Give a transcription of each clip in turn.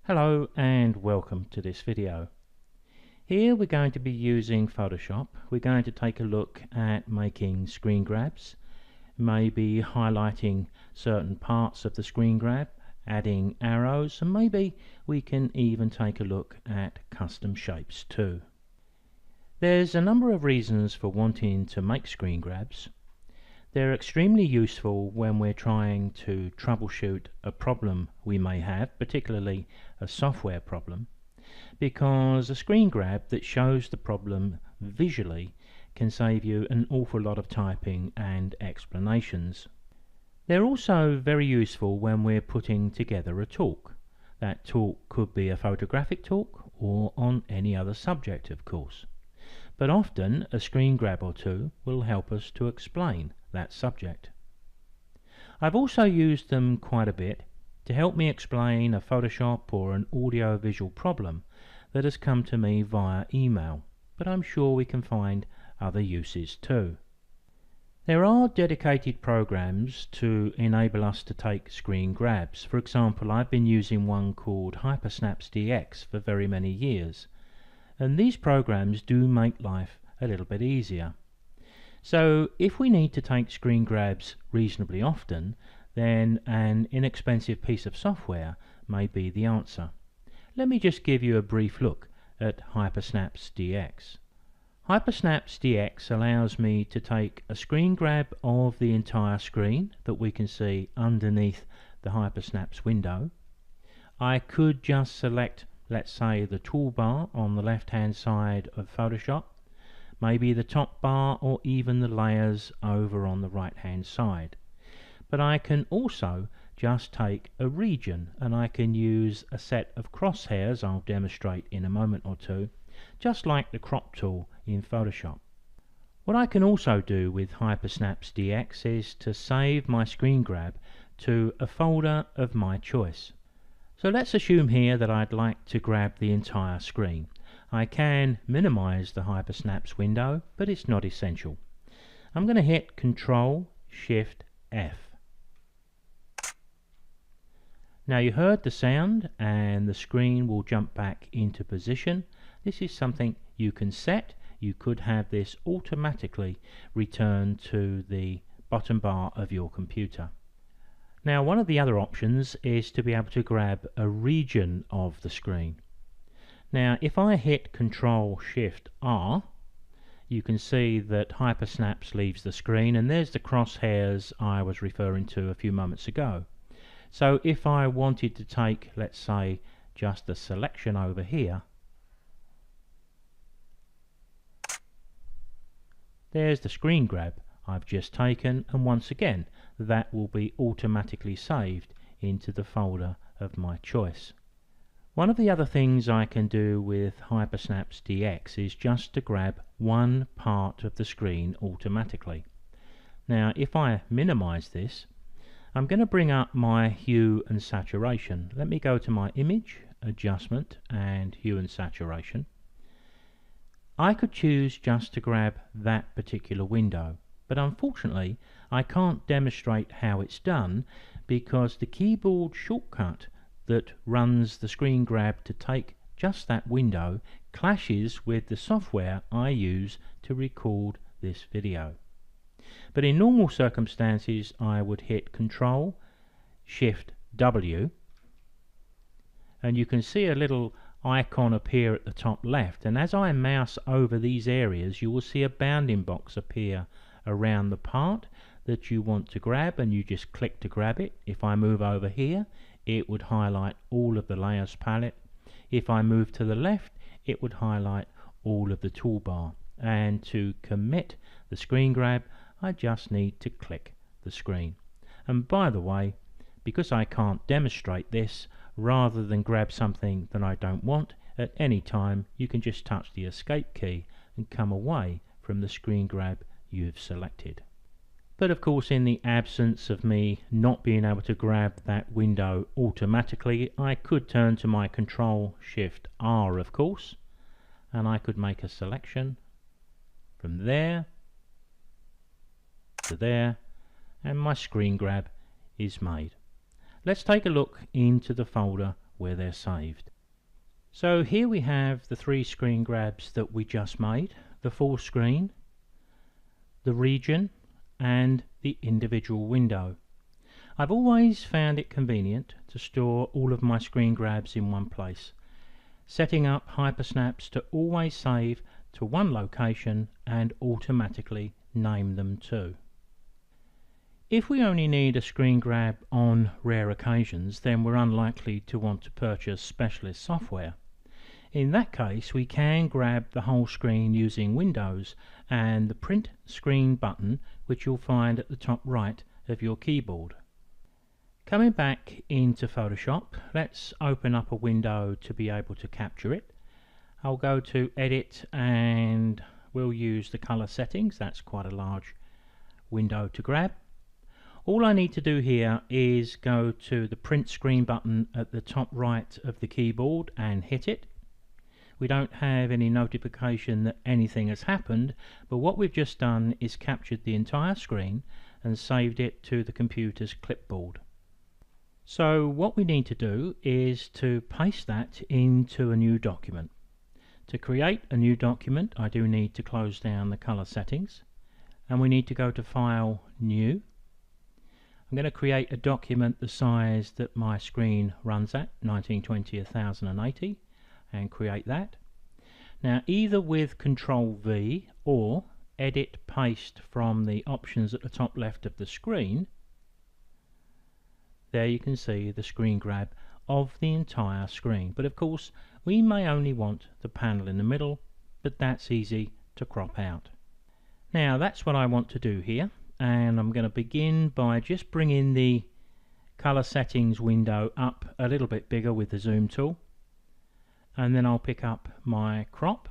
Hello and welcome to this video. Here we're going to be using Photoshop. We're going to take a look at making screen grabs, maybe highlighting certain parts of the screen grab, adding arrows, and maybe we can even take a look at custom shapes too. There's a number of reasons for wanting to make screen grabs. They're extremely useful when we're trying to troubleshoot a problem we may have, particularly a software problem, because a screen grab that shows the problem visually can save you an awful lot of typing and explanations. They're also very useful when we're putting together a talk. That talk could be a photographic talk or on any other subject, of course. But often a screen grab or two will help us to explain that subject. I've also used them quite a bit to help me explain a Photoshop or an audio-visual problem that has come to me via email, but I'm sure we can find other uses too. There are dedicated programs to enable us to take screen grabs. For example, I've been using one called Hypersnaps DX for very many years, and these programs do make life a little bit easier. So if we need to take screen grabs reasonably often, then an inexpensive piece of software may be the answer. Let me just give you a brief look at Hypersnaps DX. Hypersnaps DX allows me to take a screen grab of the entire screen that we can see underneath the Hypersnaps window. I could just select, let's say, the toolbar on the left hand side of Photoshop, maybe the top bar or even the layers over on the right hand side. But I can also just take a region, and I can use a set of crosshairs I'll demonstrate in a moment or two, just like the crop tool in Photoshop. What I can also do with Hypersnaps DX is to save my screen grab to a folder of my choice. So let's assume here that I'd like to grab the entire screen. I can minimize the Hypersnaps window, but it's not essential. I'm going to hit Ctrl-Shift-F. Now you heard the sound and the screen will jump back into position. This is something you can set. You could have this automatically return to the bottom bar of your computer. Now one of the other options is to be able to grab a region of the screen. Now if I hit Ctrl-Shift-R, you can see that Hypersnaps leaves the screen, and there's the crosshairs I was referring to a few moments ago. So if I wanted to take, let's say, just a selection over here, there's the screen grab I've just taken, and once again that will be automatically saved into the folder of my choice. One of the other things I can do with Hypersnaps DX is just to grab one part of the screen automatically. Now if I minimize this, I'm going to bring up my hue and saturation. Let me go to my image, adjustment, and hue and saturation. I could choose just to grab that particular window, but unfortunately I can't demonstrate how it's done because the keyboard shortcut that runs the screen grab to take just that window clashes with the software I use to record this video. But in normal circumstances I would hit Ctrl-Shift-W, and you can see a little icon appear at the top left, and as I mouse over these areas you will see a bounding box appear around the part that you want to grab, and you just click to grab it. If I move over here, it would highlight all of the layers palette. If I move to the left, it would highlight all of the toolbar. And to commit the screen grab, I just need to click the screen. And by the way, because I can't demonstrate this, rather than grab something that I don't want, at any time you can just touch the escape key and come away from the screen grab you've selected. But of course, in the absence of me not being able to grab that window automatically, I could turn to my Ctrl-Shift-R, of course, and I could make a selection from there to there, and my screen grab is made. Let's take a look into the folder where they're saved. So here we have the 3 screen grabs that we just made: the full screen, the region, and the individual window. I've always found it convenient to store all of my screen grabs in one place, setting up HyperSnaps to always save to one location and automatically name them too. If we only need a screen grab on rare occasions, then we're unlikely to want to purchase specialist software. In that case, we can grab the whole screen using Windows and the print screen button, which you'll find at the top right of your keyboard. Coming back into Photoshop, let's open up a window to be able to capture it. I'll go to Edit and we'll use the color settings. That's quite a large window to grab. All I need to do here is go to the print screen button at the top right of the keyboard and hit it. We don't have any notification that anything has happened, but what we've just done is captured the entire screen and saved it to the computer's clipboard. So what we need to do is to paste that into a new document. To create a new document, I do need to close down the color settings, and we need to go to File, New. I'm going to create a document the size that my screen runs at, 1920 1080, and create that. Now, either with Control V or Edit Paste from the options at the top left of the screen, there you can see the screen grab of the entire screen. But of course, we may only want the panel in the middle, but that's easy to crop out. Now, that's what I want to do here, and I'm going to begin by just bringing the color settings window up a little bit bigger with the zoom tool, and then I'll pick up my crop,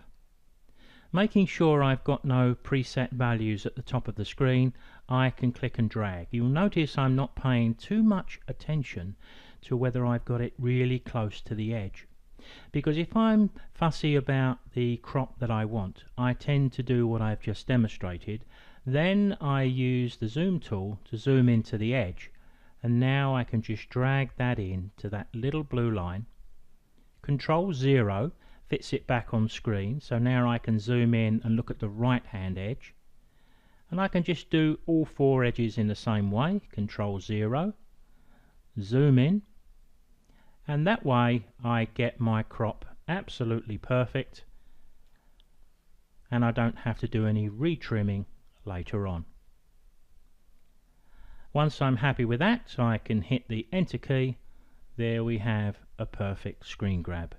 making sure I've got no preset values at the top of the screen. I can click and drag. You'll notice I'm not paying too much attention to whether I've got it really close to the edge, because if I'm fussy about the crop that I want, I tend to do what I've just demonstrated. Then I use the zoom tool to zoom into the edge, and now I can just drag that in to that little blue line. Control 0 fits it back on screen, so now I can zoom in and look at the right hand edge, and I can just do all 4 edges in the same way. Control 0, zoom in, and that way I get my crop absolutely perfect, and I don't have to do any retrimming later on. Once I'm happy with that, I can hit the Enter key. There we have a perfect screen grab.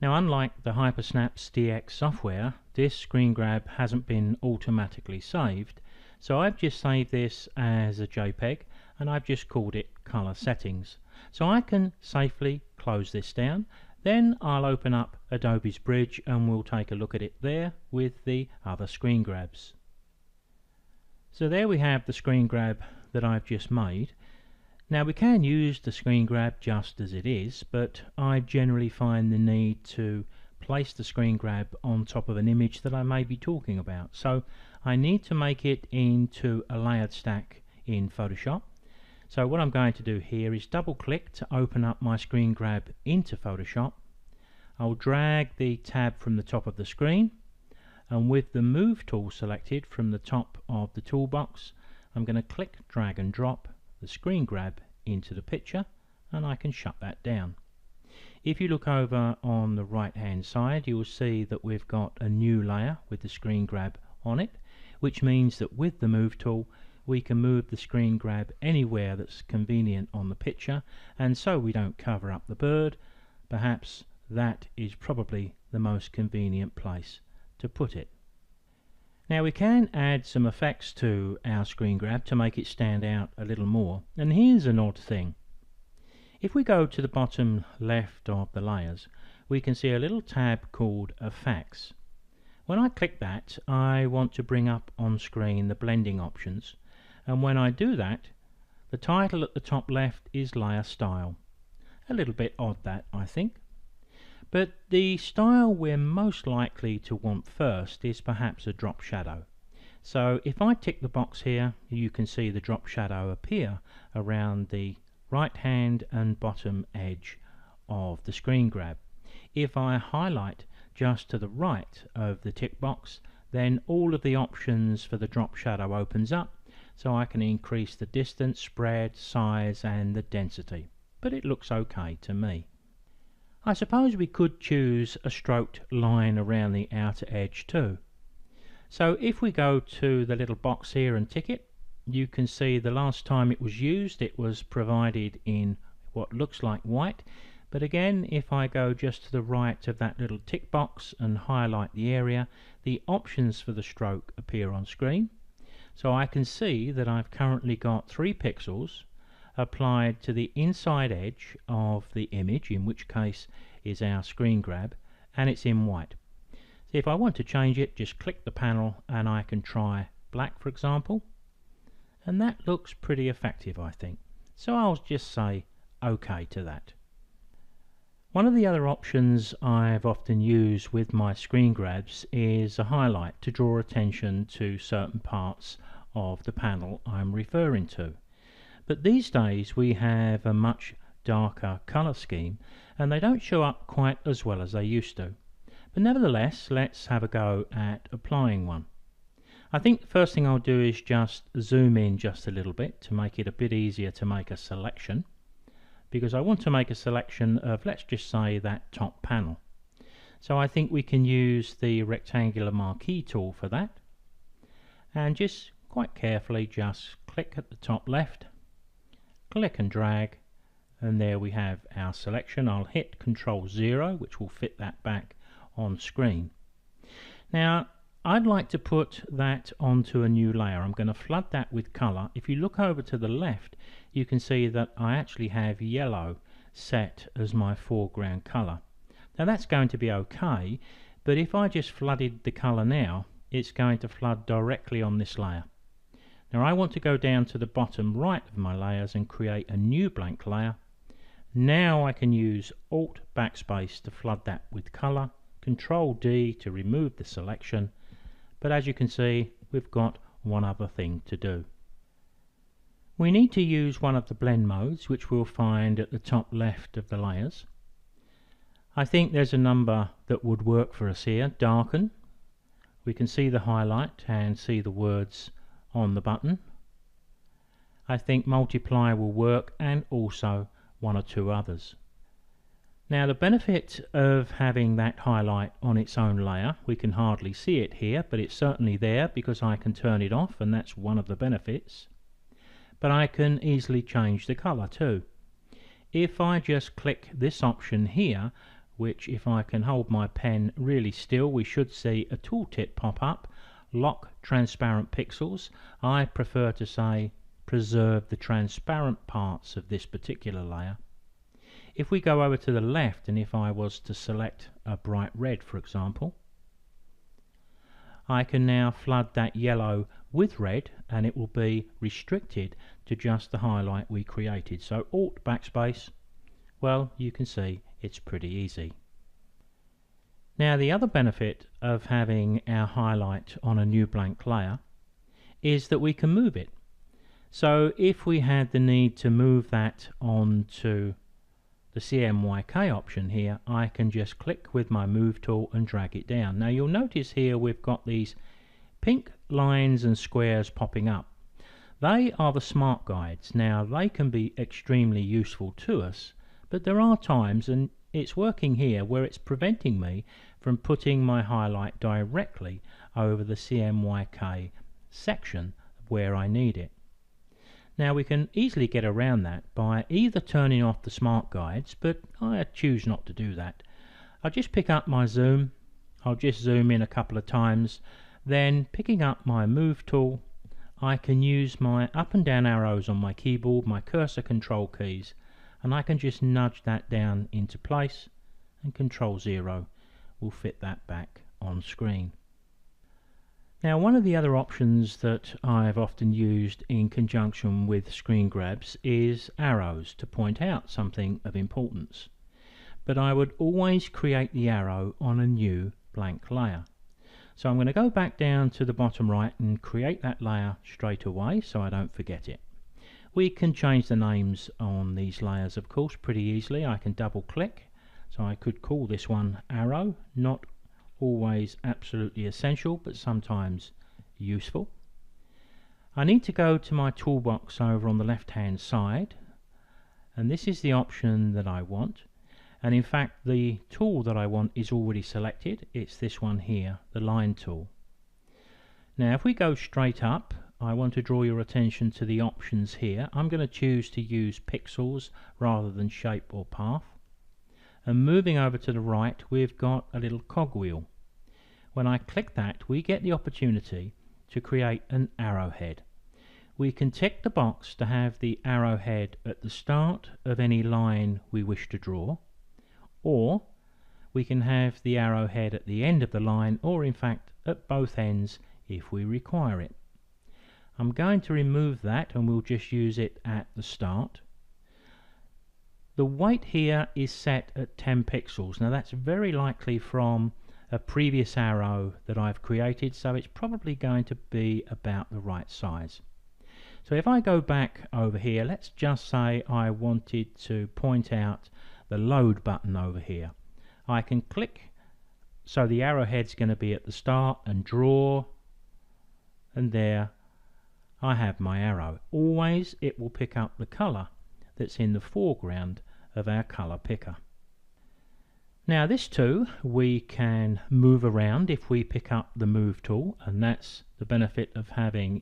Now, unlike the HyperSnaps DX software, this screen grab hasn't been automatically saved, so I've just saved this as a JPEG and I've just called it color settings. So I can safely close this down. Then I'll open up Adobe's Bridge and we'll take a look at it there with the other screen grabs. So there we have the screen grab that I've just made. Now, we can use the screen grab just as it is, but I generally find the need to place the screen grab on top of an image that I may be talking about. So I need to make it into a layered stack in Photoshop. So what I'm going to do here is double click to open up my screen grab into Photoshop. I'll drag the tab from the top of the screen, and with the Move tool selected from the top of the toolbox, I'm going to click, drag and drop the screen grab into the picture, and I can shut that down. If you look over on the right hand side, you'll see that we've got a new layer with the screen grab on it, which means that with the Move tool we can move the screen grab anywhere that's convenient on the picture, and so we don't cover up the bird. Perhaps that is probably the most convenient place to put it. Now, we can add some effects to our screen grab to make it stand out a little more, and here's an odd thing. If we go to the bottom left of the layers, we can see a little tab called Effects. When I click that, I want to bring up on screen the blending options, and when I do that, the title at the top left is Layer Style. A little bit odd, that, I think. But the style we're most likely to want first is perhaps a drop shadow. So if I tick the box here, you can see the drop shadow appear around the right hand and bottom edge of the screen grab. If I highlight just to the right of the tick box, then all of the options for the drop shadow opens up, so I can increase the distance, spread, size and the density, but it looks okay to me. I suppose we could choose a stroked line around the outer edge too. So if we go to the little box here and tick it, you can see the last time it was used it was provided in what looks like white, but again if I go just to the right of that little tick box and highlight the area, the options for the stroke appear on screen. So I can see that I've currently got 3 pixels applied to the inside edge of the image, in which case is our screen grab, and it's in white. So if I want to change it, just click the panel and I can try black, for example, and that looks pretty effective, I think. So I'll just say OK to that. One of the other options I've often used with my screen grabs is a highlight to draw attention to certain parts of the panel I'm referring to. But these days we have a much darker colour scheme and they don't show up quite as well as they used to. But nevertheless, let's have a go at applying one. I think the first thing I'll do is just zoom in just a little bit to make it a bit easier to make a selection, because I want to make a selection of, let's just say, that top panel. So I think we can use the rectangular marquee tool for that, and just quite carefully just click at the top left, click and drag, and there we have our selection. I'll hit Ctrl+0, which will fit that back on screen. Now I'd like to put that onto a new layer. I'm going to flood that with color. If you look over to the left, you can see that I actually have yellow set as my foreground color. Now that's going to be okay, but if I just flooded the color now, it's going to flood directly on this layer. Now I want to go down to the bottom right of my layers and create a new blank layer. Now I can use Alt Backspace to flood that with color, Ctrl+D to remove the selection, but as you can see we've got one other thing to do. We need to use one of the blend modes, which we'll find at the top left of the layers. I think there's a number that would work for us here. Darken. We can see the highlight and see the words on the button. I think multiply will work, and also one or two others. Now the benefit of having that highlight on its own layer, we can hardly see it here, but it's certainly there because I can turn it off, and that's one of the benefits. But I can easily change the color too. If I just click this option here, which if I can hold my pen really still, we should see a tooltip pop up, lock transparent pixels. I prefer to say preserve the transparent parts of this particular layer. If we go over to the left, and if I was to select a bright red, for example, I can now flood that yellow with red, and it will be restricted to just the highlight we created. So Alt Backspace, well, you can see it's pretty easy. Now the other benefit of having our highlight on a new blank layer is that we can move it. So if we had the need to move that onto the CMYK option here, I can just click with my move tool and drag it down. Now you'll notice here we've got these pink lines and squares popping up. They are the smart guides. Now they can be extremely useful to us, but there are times, and it's working here, where it's preventing me from putting my highlight directly over the CMYK section where I need it. Now we can easily get around that by either turning off the smart guides, but I choose not to do that. I'll just pick up my zoom, I'll just zoom in a couple of times, then picking up my move tool, I can use my up and down arrows on my keyboard, my cursor control keys, and I can just nudge that down into place, and Ctrl+0 will fit that back on screen. Now one of the other options that I've often used in conjunction with screen grabs is arrows to point out something of importance. But I would always create the arrow on a new blank layer. So I'm going to go back down to the bottom right and create that layer straight away so I don't forget it. We can change the names on these layers, of course, pretty easily. I can double click, so I could call this one arrow. Not always absolutely essential, but sometimes useful. I need to go to my toolbox over on the left hand side, and this is the option that I want. And in fact, the tool that I want is already selected. It's this one here, the line tool. Now if we go straight up, I want to draw your attention to the options here. I'm going to choose to use pixels rather than shape or path. And moving over to the right, we've got a little cogwheel. When I click that, we get the opportunity to create an arrowhead. We can tick the box to have the arrowhead at the start of any line we wish to draw, or we can have the arrowhead at the end of the line, or in fact at both ends if we require it. I'm going to remove that and we'll just use it at the start. The weight here is set at 10 pixels. Now that's very likely from a previous arrow that I've created, so it's probably going to be about the right size. So if I go back over here, let's just say I wanted to point out the load button over here. I can click, so the arrowhead's going to be at the start, and draw, and there I have my arrow. Always it will pick up the color that's in the foreground of our color picker. Now this too we can move around if we pick up the move tool, and that's the benefit of having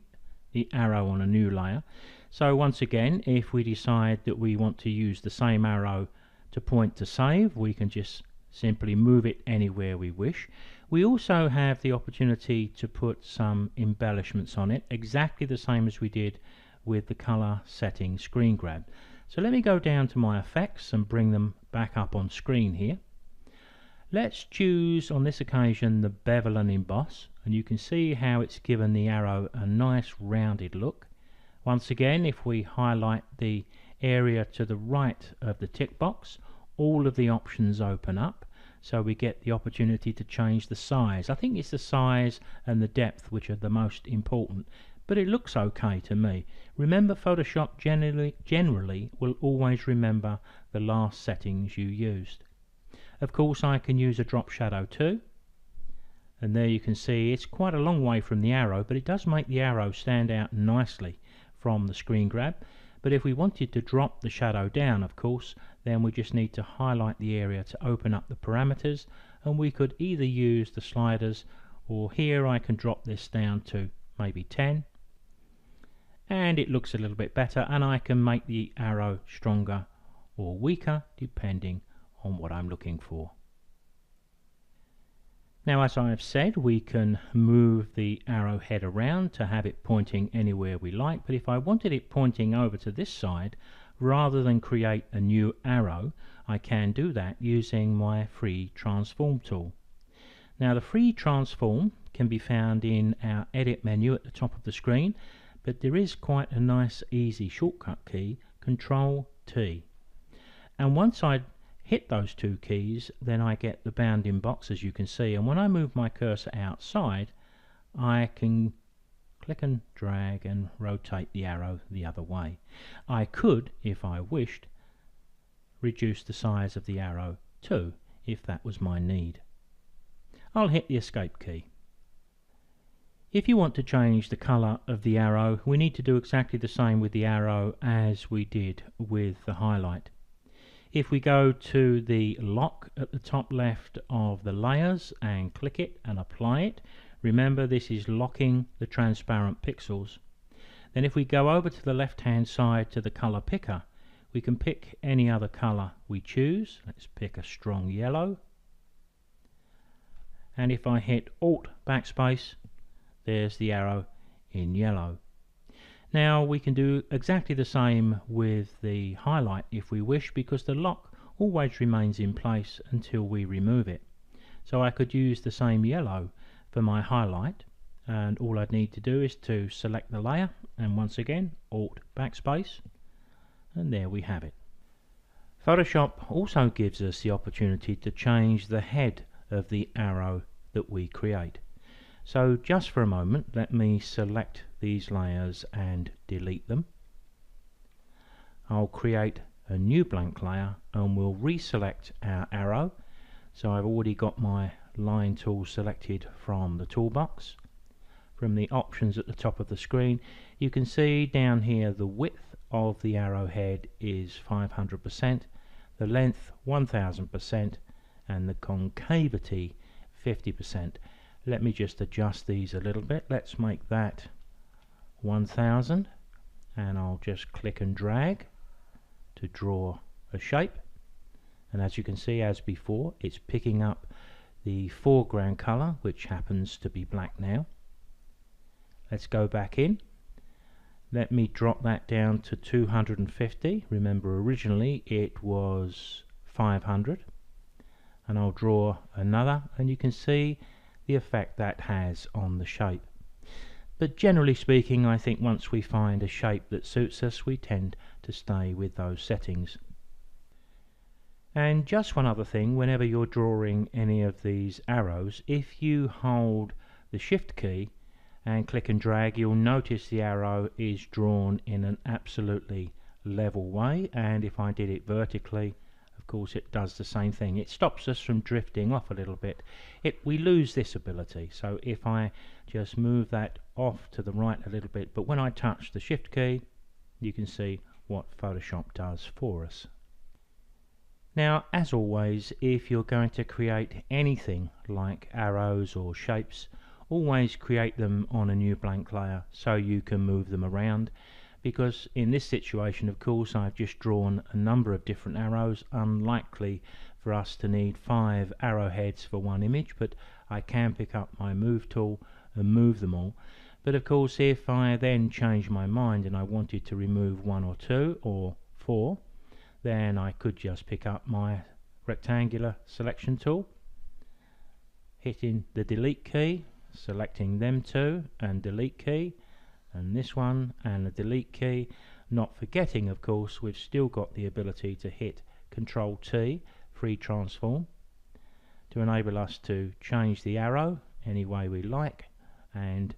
the arrow on a new layer. So once again, if we decide that we want to use the same arrow to point to save, we can just simply move it anywhere we wish. We also have the opportunity to put some embellishments on it, exactly the same as we did with the color setting screen grab. So let me go down to my effects and bring them back up on screen here. Let's choose on this occasion the bevel and emboss, and you can see how it's given the arrow a nice rounded look. Once again, if we highlight the area to the right of the tick box, all of the options open up, so we get the opportunity to change the size. I think it's the size and the depth which are the most important, but it looks okay to me. Remember, Photoshop generally will always remember the last settings you used. Of course, I can use a drop shadow too, and there you can see it's quite a long way from the arrow, but it does make the arrow stand out nicely from the screen grab. But if we wanted to drop the shadow down, of course, then we just need to highlight the area to open up the parameters, and we could either use the sliders, or here I can drop this down to maybe 10, and it looks a little bit better, and I can make the arrow stronger or weaker depending on what I'm looking for. Now, as I have said, we can move the arrowhead around to have it pointing anywhere we like, but if I wanted it pointing over to this side rather than create a new arrow, I can do that using my free transform tool. Now the free transform can be found in our edit menu at the top of the screen, but there is quite a nice easy shortcut key, Control T, and once I hit those two keys, then I get the bounding box, as you can see, and when I move my cursor outside, I can click and drag and rotate the arrow the other way. I could, if I wished, reduce the size of the arrow too, if that was my need. I'll hit the escape key. If you want to change the color of the arrow, we need to do exactly the same with the arrow as we did with the highlight. If we go to the lock at the top left of the layers and click it and apply it, remember this is locking the transparent pixels. Then if we go over to the left hand side to the color picker, we can pick any other color we choose. Let's pick a strong yellow, and if I hit Alt backspace, there's the arrow in yellow. Now we can do exactly the same with the highlight if we wish, because the lock always remains in place until we remove it. So I could use the same yellow for my highlight, and all I'd need to do is to select the layer and once again Alt backspace, and there we have it. Photoshop also gives us the opportunity to change the head of the arrow that we create. So just for a moment, let me select these layers and delete them. I'll create a new blank layer and we'll reselect our arrow. So I've already got my line tool selected from the toolbox. From the options at the top of the screen, you can see down here the width of the arrowhead is 500%, the length 1000%, and the concavity 50%. Let me just adjust these a little bit. Let's make that 1000, and I'll just click and drag to draw a shape. And as you can see, as before, it's picking up the foreground color, which happens to be black now. Let's go back in. Let me drop that down to 250. Remember, originally it was 500. And I'll draw another, and you can see the effect that has on the shape. But generally speaking, I think once we find a shape that suits us, we tend to stay with those settings. And just one other thing, whenever you're drawing any of these arrows, if you hold the Shift key and click and drag, you'll notice the arrow is drawn in an absolutely level way, and if I did it vertically, of course it does the same thing. It stops us from drifting off a little bit. We lose this ability, so if I just move that off to the right a little bit, but when I touch the Shift key, you can see what Photoshop does for us. Now, as always, if you're going to create anything like arrows or shapes, always create them on a new blank layer so you can move them around, because in this situation, of course, I've just drawn a number of different arrows. Unlikely for us to need 5 arrowheads for one image, but I can pick up my move tool and move them all. But of course, if I then change my mind and I wanted to remove 1 or 2 or 4, then I could just pick up my rectangular selection tool, hitting the delete key, selecting them two and delete key, and this one and the delete key, not forgetting of course we've still got the ability to hit Control T, free transform, to enable us to change the arrow any way we like and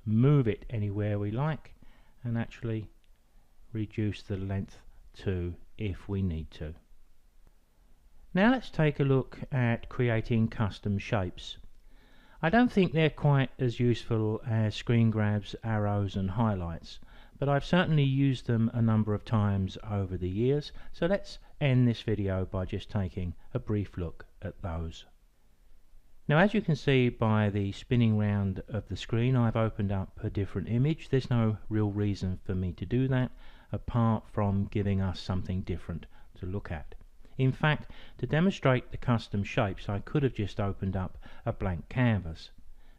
move it anywhere we like, and actually reduce the length too if we need to. Now let's take a look at creating custom shapes. I don't think they're quite as useful as screen grabs, arrows and highlights, but I've certainly used them a number of times over the years, so let's end this video by just taking a brief look at those. Now, as you can see by the spinning round of the screen, I've opened up a different image. There's no real reason for me to do that apart from giving us something different to look at. In fact, to demonstrate the custom shapes, I could have just opened up a blank canvas.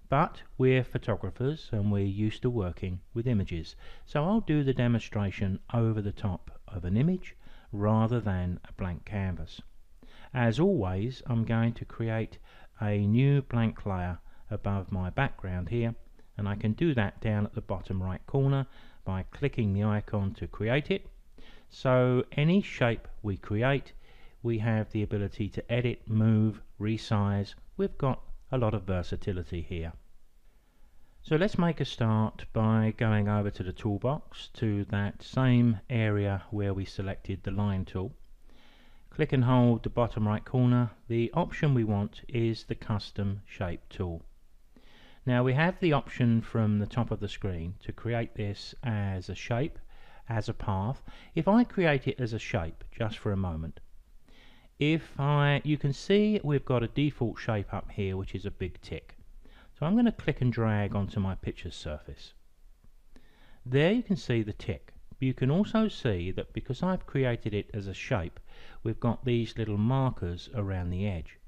But we're photographers and we're used to working with images, so I'll do the demonstration over the top of an image rather than a blank canvas. As always, I'm going to create a new blank layer above my background here, and I can do that down at the bottom right corner by clicking the icon to create it. So any shape we create, we have the ability to edit, move, resize. We've got a lot of versatility here. So let's make a start by going over to the toolbox, to that same area where we selected the line tool. Click and hold the bottom right corner. The option we want is the custom shape tool. Now we have the option from the top of the screen to create this as a shape, as a path. If I create it as a shape just for a moment, you can see we've got a default shape up here which is a big tick. So I'm going to click and drag onto my picture surface. There you can see the tick. But you can also see that because I've created it as a shape, we've got these little markers around the edge.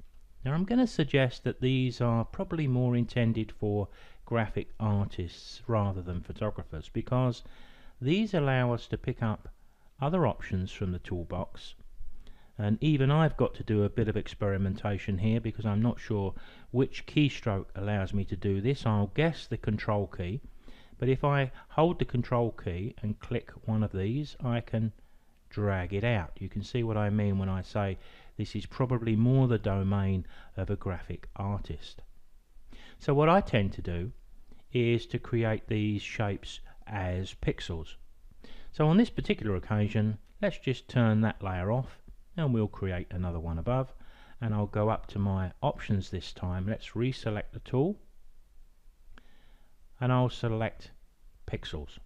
Now I'm going to suggest that these are probably more intended for graphic artists rather than photographers, because these allow us to pick up other options from the toolbox. And even I've got to do a bit of experimentation here because I'm not sure which keystroke allows me to do this. I'll guess the Control key, but if I hold the Control key and click one of these, I can drag it out. You can see what I mean when I say this is probably more the domain of a graphic artist. So what I tend to do is to create these shapes as pixels. So on this particular occasion, Let's just turn that layer off and we'll create another one above, and I'll go up to my options this time. Let's reselect the tool and I'll select pixels.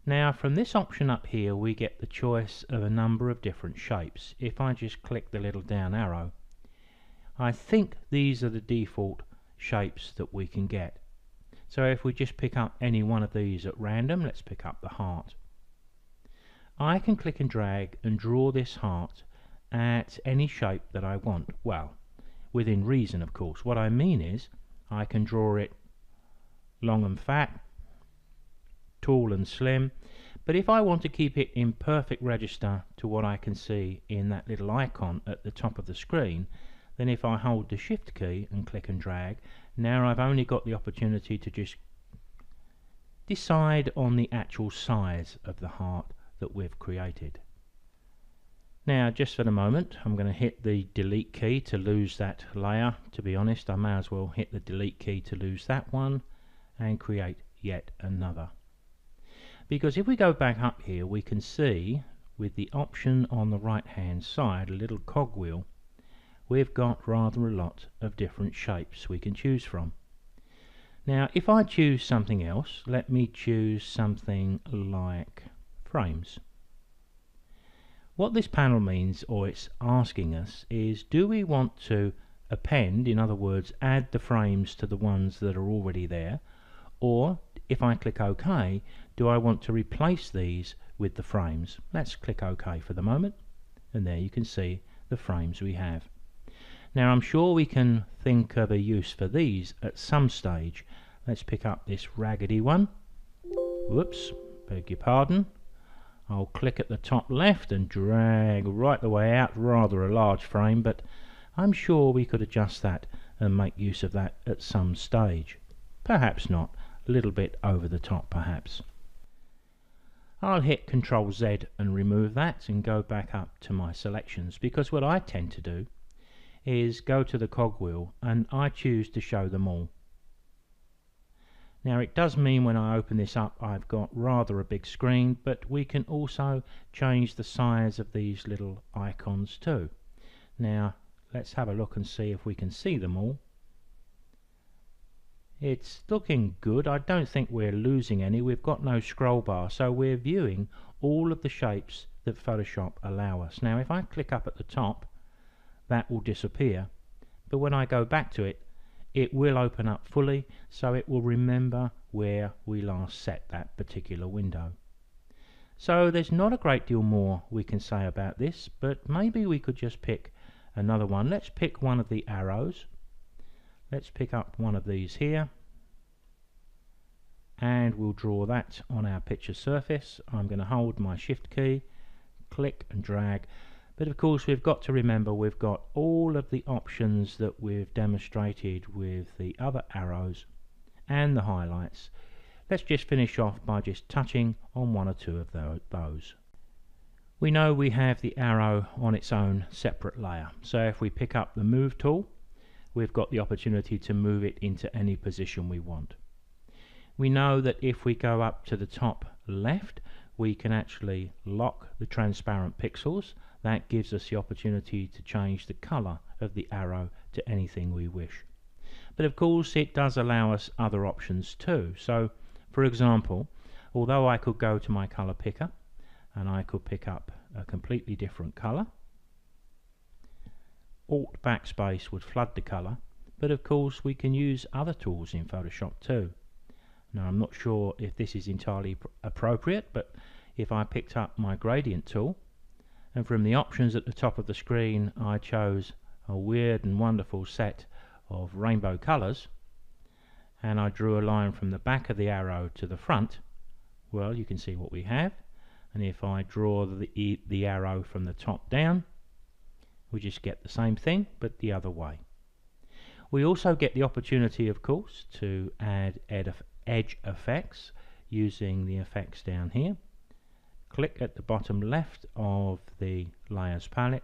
Now from this option up here we get the choice of a number of different shapes. If I just click the little down arrow, I think these are the default shapes that we can get. So if we just pick up any one of these at random, let's pick up the heart. I can click and drag and draw this heart at any shape that I want. Well, within reason of course. What I mean is I can draw it long and fat, tall and slim, but if I want to keep it in perfect register to what I can see in that little icon at the top of the screen, then if I hold the shift key and click and drag, now I've only got the opportunity to just decide on the actual size of the heart that we've created. Now just for the moment I'm going to hit the delete key to lose that layer. To be honest, I may as well hit the delete key to lose that one and create yet another. Because if we go back up here we can see with the option on the right hand side, a little cogwheel, we've got rather a lot of different shapes we can choose from. Now if I choose something else, let me choose something like frames. What this panel means, or it's asking us, is do we want to append, in other words add the frames to the ones that are already there, or if I click OK, do I want to replace these with the frames? Let's click OK for the moment, and there you can see the frames we have. Now I'm sure we can think of a use for these at some stage. Let's pick up this raggedy one. Whoops, beg your pardon. I'll click at the top left and drag right the way out. Rather a large frame, but I'm sure we could adjust that and make use of that at some stage. Perhaps not, a little bit over the top perhaps. I'll hit Ctrl Z and remove that and go back up to my selections, because what I tend to do is go to the cogwheel and I choose to show them all. Now it does mean when I open this up I've got rather a big screen, but we can also change the size of these little icons too. Now let's have a look and see if we can see them all. It's looking good. I don't think we're losing any. We've got no scroll bar, so we're viewing all of the shapes that Photoshop allow us. Now if I click up at the top, that will disappear, but when I go back to it, it will open up fully, so it will remember where we last set that particular window. So there's not a great deal more we can say about this, but maybe we could just pick another one. Let's pick one of the arrows. Let's pick up one of these here, and we'll draw that on our picture surface. I'm going to hold my shift key, click and drag. But of course we've got to remember we've got all of the options that we've demonstrated with the other arrows and the highlights. Let's just finish off by just touching on one or two of those. We know we have the arrow on its own separate layer, so if we pick up the move tool, we've got the opportunity to move it into any position we want. We know that if we go up to the top left, we can actually lock the transparent pixels. That gives us the opportunity to change the color of the arrow to anything we wish. But of course it does allow us other options too. So for example, although I could go to my color picker and I could pick up a completely different color, Alt backspace would flood the color, but of course we can use other tools in Photoshop too. Now I'm not sure if this is entirely appropriate, but if I picked up my gradient tool and from the options at the top of the screen I chose a weird and wonderful set of rainbow colors, and I drew a line from the back of the arrow to the front, well, you can see what we have. And if I draw the arrow from the top down, we just get the same thing but the other way. We also get the opportunity of course to add edge effects using the effects down here. Click at the bottom left of the layers palette.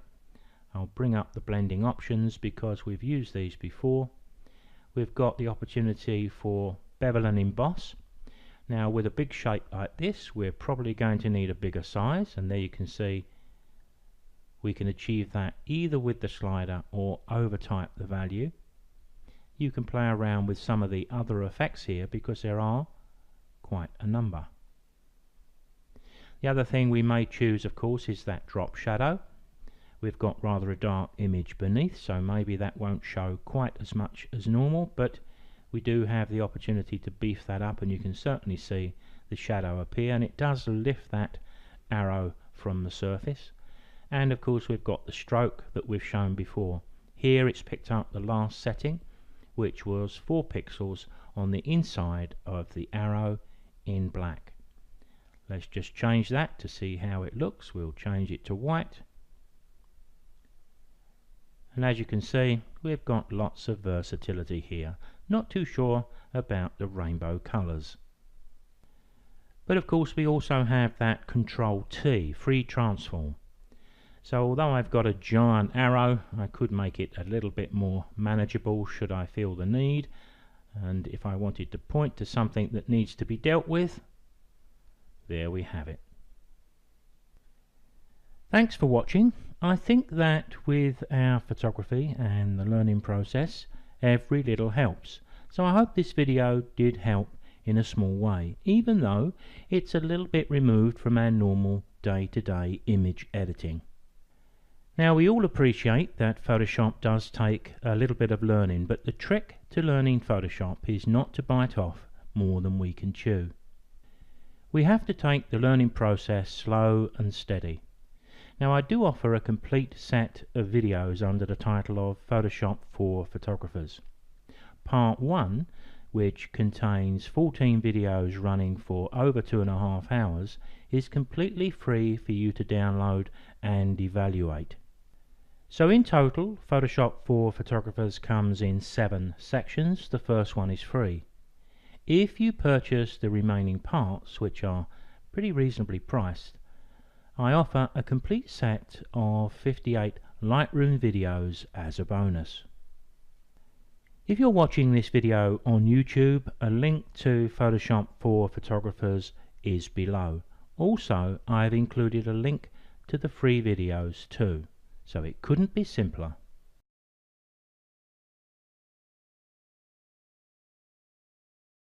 I'll bring up the blending options because we've used these before. We've got the opportunity for bevel and emboss. Now with a big shape like this, we're probably going to need a bigger size, and there you can see we can achieve that either with the slider or overtype the value. You can play around with some of the other effects here because there are quite a number. The other thing we may choose, of course, is that drop shadow. We've got rather a dark image beneath, so maybe that won't show quite as much as normal, but we do have the opportunity to beef that up, and you can certainly see the shadow appear, and it does lift that arrow from the surface. And of course we've got the stroke that we've shown before. Here it's picked up the last setting, which was 4 pixels on the inside of the arrow in black. Let's just change that to see how it looks. We'll change it to white. And as you can see, we've got lots of versatility here. Not too sure about the rainbow colours. But of course we also have that Control T, free transform. So although I've got a giant arrow, I could make it a little bit more manageable should I feel the need. And if I wanted to point to something that needs to be dealt with, there we have it. Thanks for watching. I think that with our photography and the learning process, every little helps. So I hope this video did help in a small way, even though it's a little bit removed from our normal day-to-day image editing. Now we all appreciate that Photoshop does take a little bit of learning, but the trick to learning Photoshop is not to bite off more than we can chew. We have to take the learning process slow and steady. Now I do offer a complete set of videos under the title of Photoshop for Photographers. Part 1, which contains 14 videos running for over 2.5 hours, is completely free for you to download and evaluate. So in total, Photoshop for Photographers comes in 7 sections. The first one is free. If you purchase the remaining parts, which are pretty reasonably priced, I offer a complete set of 58 Lightroom videos as a bonus. If you're watching this video on YouTube, a link to Photoshop for Photographers is below. Also, I've included a link to the free videos too, so it couldn't be simpler.